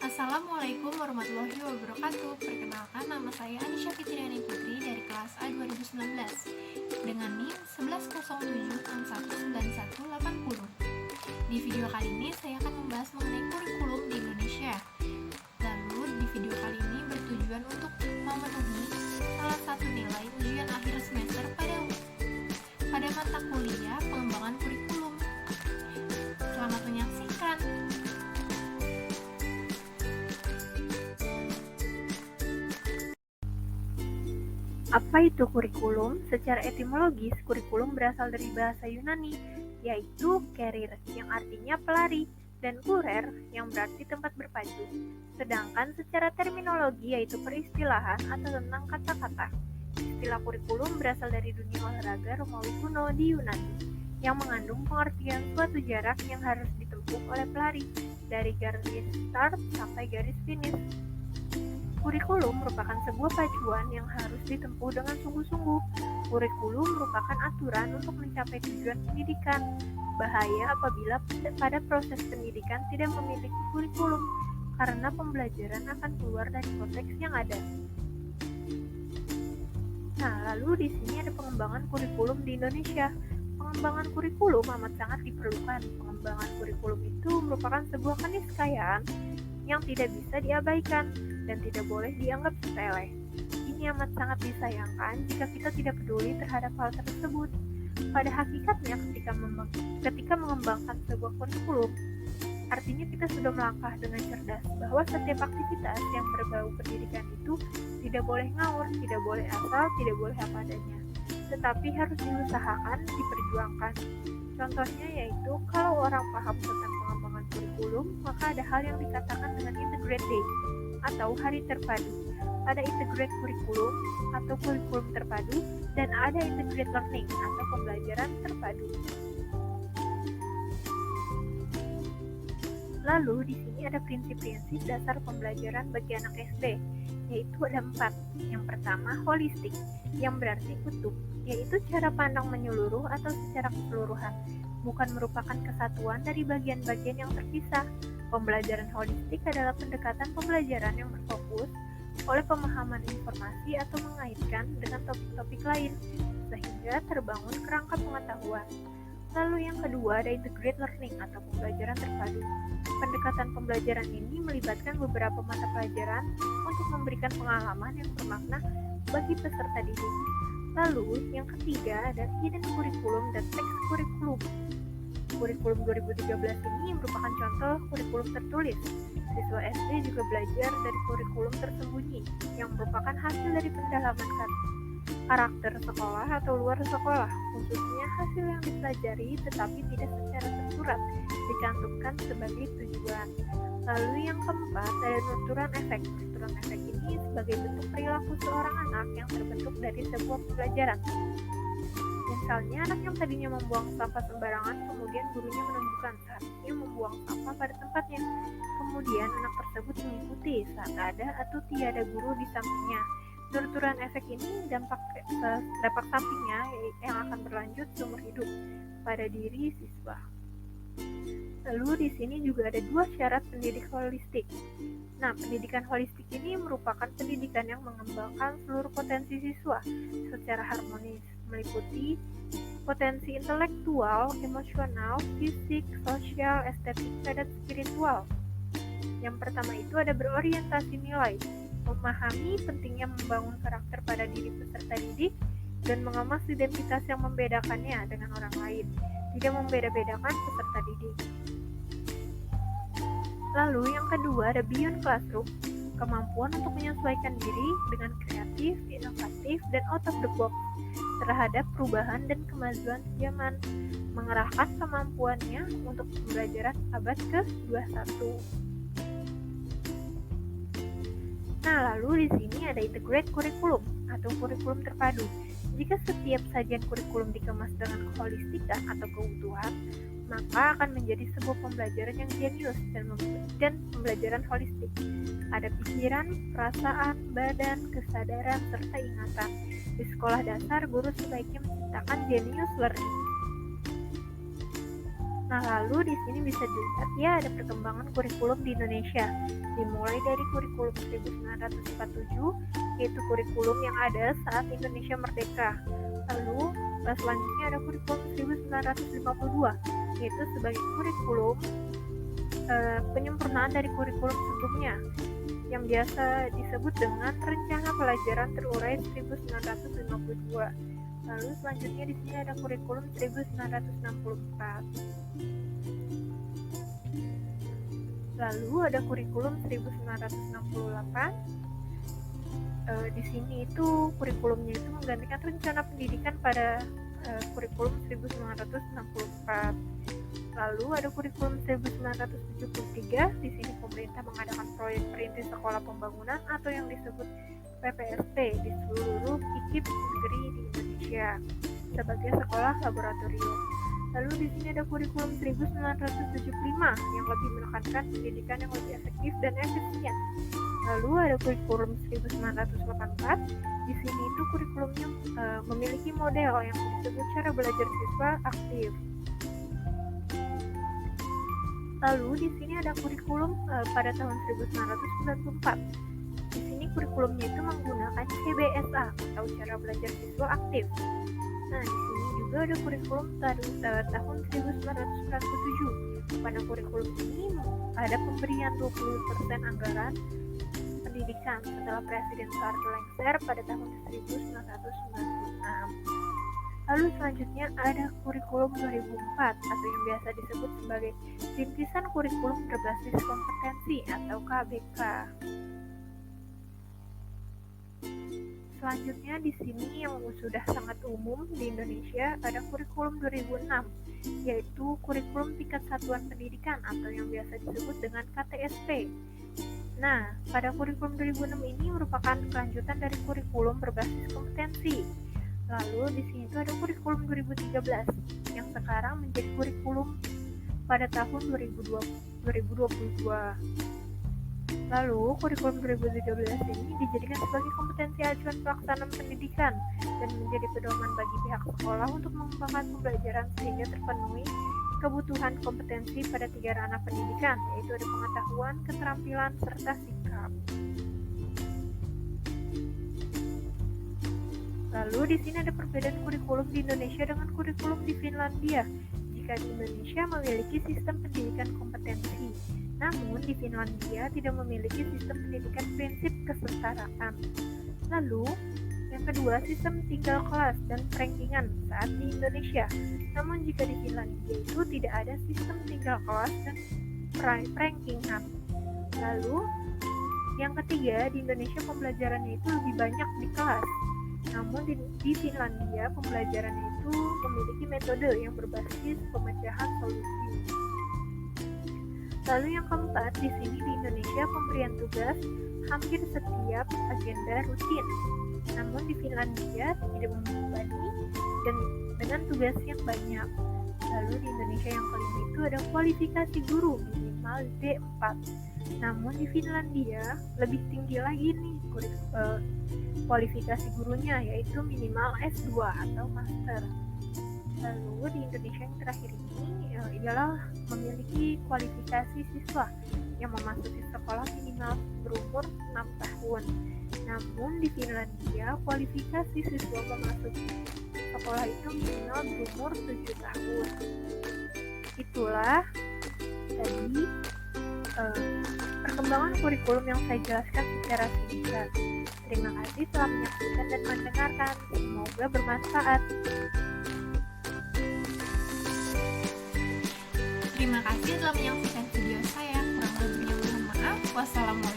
Assalamualaikum warahmatullahi wabarakatuh. Perkenalkan, nama saya Anisha Fitriani Putri dari kelas A 2019 dengan NIM 1107619180. Di video kali ini saya akan membahas mengenai kurikulum di Indonesia. Lalu di video kali ini bertujuan untuk memenuhi salah satu nilai ujian akhir semester pada mata kuliah pengembangan kurikulum. Selamat menyaksikan. Apa itu kurikulum? Secara etimologis, kurikulum berasal dari bahasa Yunani, yaitu kerir, yang artinya pelari, dan kurer, yang berarti tempat berpacu. Sedangkan secara terminologi, yaitu peristilahan atau tentang kata-kata. Istilah kurikulum berasal dari dunia olahraga Romawi kuno di Yunani, yang mengandung pengertian suatu jarak yang harus ditempuh oleh pelari, dari garis start sampai garis finish. Kurikulum merupakan sebuah pacuan yang harus ditempuh dengan sungguh-sungguh. Kurikulum merupakan aturan untuk mencapai tujuan pendidikan. Bahaya apabila pada proses pendidikan tidak memiliki kurikulum, karena pembelajaran akan keluar dari konteks yang ada. Nah, lalu di sini ada pengembangan kurikulum di Indonesia. Pengembangan kurikulum amat sangat diperlukan. Pengembangan kurikulum itu merupakan sebuah keniscayaan yang tidak bisa diabaikan dan tidak boleh dianggap sepele. Ini amat sangat disayangkan jika kita tidak peduli terhadap hal tersebut. Pada hakikatnya, ketika mengembangkan sebuah kurikulum, artinya kita sudah melangkah dengan cerdas bahwa setiap aktivitas yang berbau pendidikan itu tidak boleh ngawur, tidak boleh asal, tidak boleh apa adanya, tetapi harus diusahakan, diperjuangkan. Contohnya yaitu kalau orang paham tentang pengembangan kurikulum, maka ada hal yang dikatakan dengan integrate day atau hari terpadu. Ada integrate kurikulum atau kurikulum terpadu, dan ada integrate learning atau pembelajaran terpadu. Lalu di sini ada prinsip-prinsip dasar pembelajaran bagi anak SD, yaitu ada 4. Yang pertama, holistik, yang berarti utuh, yaitu cara pandang menyeluruh atau secara keseluruhan, bukan merupakan kesatuan dari bagian-bagian yang terpisah. Pembelajaran holistik adalah pendekatan pembelajaran yang berfokus oleh pemahaman informasi atau mengaitkan dengan topik-topik lain, sehingga terbangun kerangka pengetahuan. Lalu yang kedua ada integrate learning atau pembelajaran terpadu. Pendekatan pembelajaran ini melibatkan beberapa mata pelajaran untuk memberikan pengalaman yang bermakna bagi peserta didik. Lalu yang ketiga ada hidden curriculum dan text curriculum. Kurikulum 2013 ini merupakan contoh kurikulum tertulis. Siswa SD juga belajar dari kurikulum tersembunyi yang merupakan hasil dari pendalaman karakter sekolah atau luar sekolah, khususnya hasil yang dipelajari tetapi tidak secara tersurat dicantumkan sebagai tujuan. Lalu yang keempat ada nuturan efek. Nuturan efek ini sebagai bentuk perilaku seorang anak yang terbentuk dari sebuah pembelajaran. Misalnya, anak yang tadinya membuang sampah sembarangan, kemudian gurunya menemukan saat ia membuang sampah pada tempatnya. Kemudian anak tersebut mengikuti saat ada atau tiada guru di sampingnya. Nuturan efek ini dampak sampingnya yang akan berlanjut seumur hidup pada diri siswa. Lalu di sini juga ada 2 syarat pendidik holistik. Nah, pendidikan holistik ini merupakan pendidikan yang mengembangkan seluruh potensi siswa secara harmonis, meliputi potensi intelektual, emosional, fisik, sosial, estetika, dan spiritual. Yang pertama itu ada berorientasi nilai, memahami pentingnya membangun karakter pada diri peserta didik, dan mengemas identitas yang membedakannya dengan orang lain, tidak membeda-bedakan peserta didik. Lalu yang kedua ada beyond classroom, kemampuan untuk menyesuaikan diri dengan kreatif, inovatif, dan out of the box terhadap perubahan dan kemajuan zaman, mengerahkan kemampuannya untuk pembelajaran abad ke-21. Nah, lalu di sini ada integrate kurikulum atau kurikulum terpadu. Jika setiap sajian kurikulum dikemas dengan keholistikan atau keutuhan, maka akan menjadi sebuah pembelajaran yang jenius dan pembelajaran holistik. Ada pikiran, perasaan, badan, kesadaran, serta ingatan. Di sekolah dasar, guru sebaiknya menciptakan genius learning. Nah, lalu di sini bisa dilihat ya ada perkembangan kurikulum di Indonesia. Dimulai dari kurikulum 1947, yaitu kurikulum yang ada saat Indonesia merdeka. Lalu selanjutnya ada kurikulum 1952, yaitu sebagai kurikulum penyempurnaan dari kurikulum sebelumnya, yang biasa disebut dengan Rencana Pelajaran Terurai 1952. Lalu selanjutnya di sini ada kurikulum 1964. Lalu ada kurikulum 1968. Di sini itu kurikulumnya itu menggantikan rencana pendidikan pada kurikulum 1964. Lalu ada kurikulum 1973. Di sini pemerintah mengadakan proyek perintis sekolah pembangunan atau yang disebut PPST di seluruh IKIP negeri di Indonesia sebagai sekolah laboratorium. Lalu di sini ada kurikulum 1975 yang lebih menekankan pendidikan yang lebih efektif dan efisien. Lalu ada kurikulum 1984. Di sini itu kurikulumnya memiliki model yang disebut cara belajar siswa aktif. Lalu di sini ada kurikulum pada tahun 1994. Di sini kurikulumnya itu menggunakan CBSA atau cara belajar siswa aktif. Nah, di sini juga ada kurikulum tahun 1997. Pada kurikulum ini ada pemberian 20% anggaran pendidikan setelah Presiden Soeharto lengser pada tahun 1996. Lalu selanjutnya ada kurikulum 2004 atau yang biasa disebut sebagai rintisan kurikulum berbasis kompetensi atau KBK. Selanjutnya di sini yang sudah sangat umum di Indonesia ada kurikulum 2006, yaitu kurikulum tingkat satuan pendidikan atau yang biasa disebut dengan KTSP. Nah, pada kurikulum 2006 ini merupakan kelanjutan dari kurikulum berbasis kompetensi. Lalu di sini itu ada kurikulum 2013 yang sekarang menjadi kurikulum pada tahun 2022. Lalu kurikulum 2013 ini dijadikan sebagai kompetensi acuan pelaksanaan pendidikan dan menjadi pedoman bagi pihak sekolah untuk mengembangkan pembelajaran sehingga terpenuhi kebutuhan kompetensi pada 3 ranah pendidikan, yaitu ada pengetahuan, keterampilan, serta sikap. Lalu di sini ada perbedaan kurikulum di Indonesia dengan kurikulum di Finlandia. Jika di Indonesia memiliki sistem pendidikan kompetensi, namun di Finlandia tidak memiliki sistem pendidikan prinsip kesetaraan. Lalu yang kedua, sistem tinggal kelas dan rankingan saat di Indonesia. Namun jika di Finlandia itu tidak ada sistem tinggal kelas dan rankingan. Lalu yang ketiga, di Indonesia pembelajarannya itu lebih banyak di kelas. Namun di Finlandia pembelajarannya itu memiliki metode yang berbasis pemecahan solusi. Lalu yang keempat, di sini di Indonesia pemberian tugas hampir setiap agenda rutin. Namun di Finlandia tidak membebani dan dengan tugas yang banyak. Lalu di Indonesia yang kelima itu ada kualifikasi guru minimal D4. Namun di Finlandia lebih tinggi lagi nih kualifikasi gurunya, yaitu minimal S2 atau master. Lalu di Indonesia yang terakhir ini ialah memiliki kualifikasi siswa yang memasuki sekolah minimal berumur 6 tahun. Namun di Finlandia kualifikasi siswa memasuki sekolah itu minimal berumur 7 tahun. Itulah tadi perkembangan kurikulum yang saya jelaskan secara singkat. Terima kasih telah menyaksikan dan mendengarkan. Semoga bermanfaat. Terima kasih telah menyaksikan video saya. Kurang lebihnya mohon maaf. Wassalamualaikum